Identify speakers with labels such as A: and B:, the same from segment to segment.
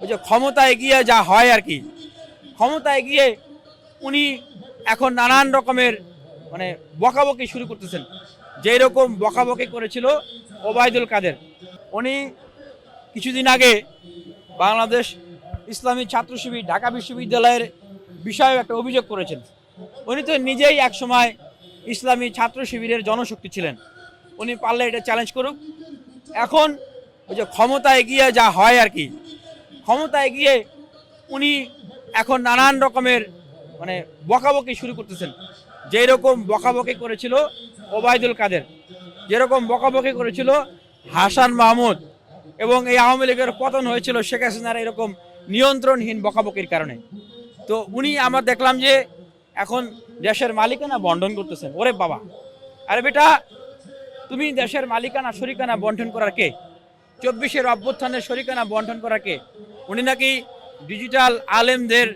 A: ওই যে ক্ষমতায় গিয়ে যা হয় আর কি, ক্ষমতায় গিয়ে উনি এখন নানান রকমের মানে বকাবকি শুরু করতেছেন। যেই রকম বকাবকি করেছিল ওবায়দুল কাদের। উনি কিছুদিন আগে বাংলাদেশ ইসলামী ছাত্র শিবির ঢাকা বিশ্ববিদ্যালয়ের বিষয়ে একটা অভিযোগ করেছেন। উনি তো নিজেই একসময় ইসলামী ছাত্র শিবিরের জনশক্তি ছিলেন। উনি পারলে এটা চ্যালেঞ্জ করুক। এখন ওই যে ক্ষমতায় গিয়ে যা হয় আর কি, ক্ষমতায় গিয়ে উনি এখন নানান রকমের মানে বকাবকি শুরু করতেছেন। যেই রকম বকাবকি করেছিল ওবায়দুল কাদের, যেরকম বকাবকি করেছিল হাসান মাহমুদ, এবং এই আওয়ামী লীগের পতন হয়েছিল শেখ হাসিনার এরকম নিয়ন্ত্রণহীন বকাবকির কারণে। তো উনি আমার দেখলাম যে এখন দেশের মালিকানা বন্টন করতেছেন। ওরে বাবা, আরে বেটা, তুমি দেশের মালিকানা শরিকানা বন্টন করার কে? 24-এর অভ্যুত্থানের শরিকানা বন্টন করার কে? উনি নাকি ডিজিটাল আলেমদের,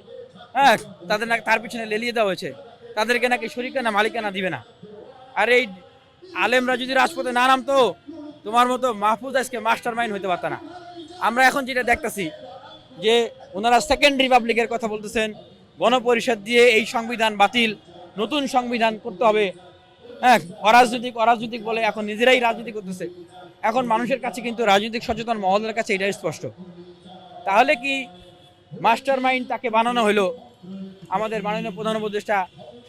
A: হ্যাঁ, তাদের নাকি তার পিছনে লেলিয়ে দেওয়া হয়েছে, তাদেরকে নাকি শরিকানা মালিকানা দিবে না। আর এই আলেমরা যদি রাজপথে না নামতো, তোমার মতো মাহফুজ আজকে মাস্টার মাইন্ড হইতে পারত না। আমরা এখন যেটা দেখতেছি যে ওনারা সেকেন্ড রিপাবলিকের কথা বলতেছেন, গণপরিষদ দিয়ে এই সংবিধান বাতিল, নতুন সংবিধান করতে হবে। হ্যাঁ, অরাজনৈতিক বলে এখন নিজেরাই রাজনীতি করতেছে। এখন মানুষের কাছে কিন্তু রাজনৈতিক সচেতন মহলের কাছে এটাই স্পষ্ট। তাহলে কি মাস্টার মাইন্ড তাকে বানানো হলো? আমাদের মাননীয় প্রধান উপদেষ্টা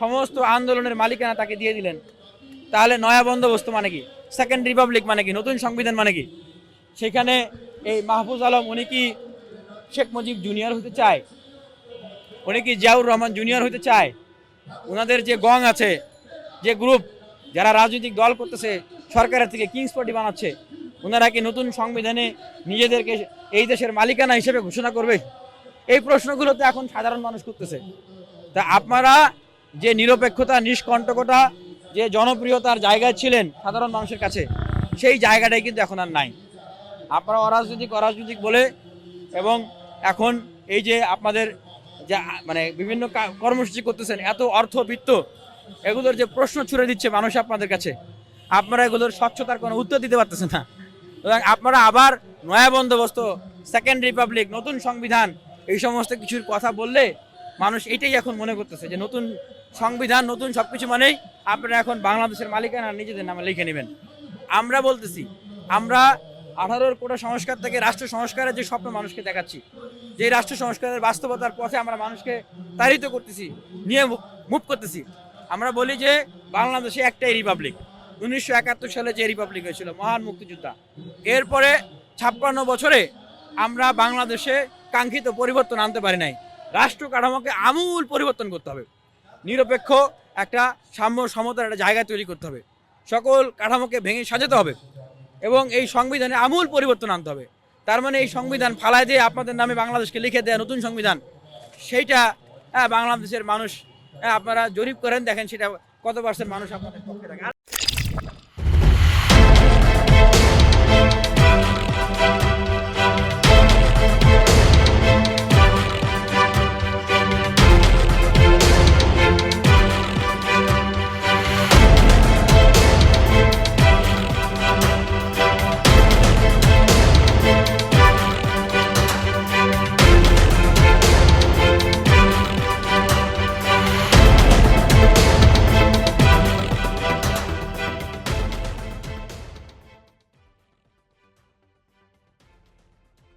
A: সমস্ত আন্দোলনের মালিকানা তাকে দিয়ে দিলেন। তাহলে নয়া বন্দোবস্ত মানে কি? সেকেন্ড রিপাবলিক মানে কি? নতুন সংবিধান মানে কি? সেখানে এই মাহফুজ আলম উনি কি শেখ মুজিব জুনিয়র হতে চায়? উনি কি জিয়াউর রহমান জুনিয়র হতে চায়? ওনাদের যে গং আছে, যে গ্রুপ যারা রাজনৈতিক দল করতেছে, সরকারের থেকে কিংস পার্টি বানাচ্ছে, ওনারা কি নতুন সংবিধানে নিজেদেরকে এই দেশের মালিকানা হিসেবে ঘোষণা করবে? এই প্রশ্নগুলো তো এখন সাধারণ মানুষ করতেছে। তা আপনারা যে নিরপেক্ষতা, নিষ্কণ্টকতা, যে জনপ্রিয়তার জায়গায় ছিলেন সাধারণ মানুষের কাছে, সেই জায়গাটাই কিন্তু এখন আর নাই। আপনারা অরাজনৈতিক বলে, এবং এখন এই যে আপনাদের যে মানে বিভিন্ন কর্মসূচি করতেছেন, এত অর্থবিত্ত, এগুলোর যে প্রশ্ন ছুড়ে দিচ্ছে মানুষ আপনাদের কাছে, আপনারা এগুলোর স্বচ্ছতার কোনো উত্তর দিতে পারতেছেন না। এবং আপনারা আবার নয়া বন্দোবস্ত, সেকেন্ড রিপাবলিক, নতুন সংবিধান, এই সমস্ত কিছুর কথা বললে মানুষ এটাই এখন মনে করতেছে যে নতুন সংবিধান, নতুন সবকিছু মানেই আপনারা এখন বাংলাদেশের মালিকানা নিজেদের নামে লিখে নেবেন। আমরা বলতেছি, আমরা 18 কোটা সংস্কার থেকে রাষ্ট্র সংস্কারের যে স্বপ্ন মানুষকে দেখাচ্ছি, যে রাষ্ট্র সংস্কারের বাস্তবতার পথে আমরা মানুষকে তাড়িত করতেছি, নিয়ে মুভ করতেছি। আমরা বলি যে বাংলাদেশে একটাই রিপাবলিক, 1971 সালে যে রিপাবলিক হয়েছিল, মহান মুক্তিযোদ্ধা। এরপরে 56 বছরে আমরা বাংলাদেশে কাঙ্ক্ষিত পরিবর্তন আনতে পারি নাই। রাষ্ট্র কাঠামোকে আমূল পরিবর্তন করতে হবে, নিরপেক্ষ একটা সাম্য সমতার একটা জায়গা তৈরি করতে হবে, সকল কাঠামোকে ভেঙে সাজাতে হবে, এবং এই সংবিধানে আমূল পরিবর্তন আনতে হবে। তার মানে এই সংবিধান ফালায় দিয়ে আপনাদের নামে বাংলাদেশকে লিখে দেয়া নতুন সংবিধান, সেইটা বাংলাদেশের মানুষ, আপনারা জরিপ করেন, দেখেন সেটা কত % মানুষ আপনাদের পক্ষে থাকে।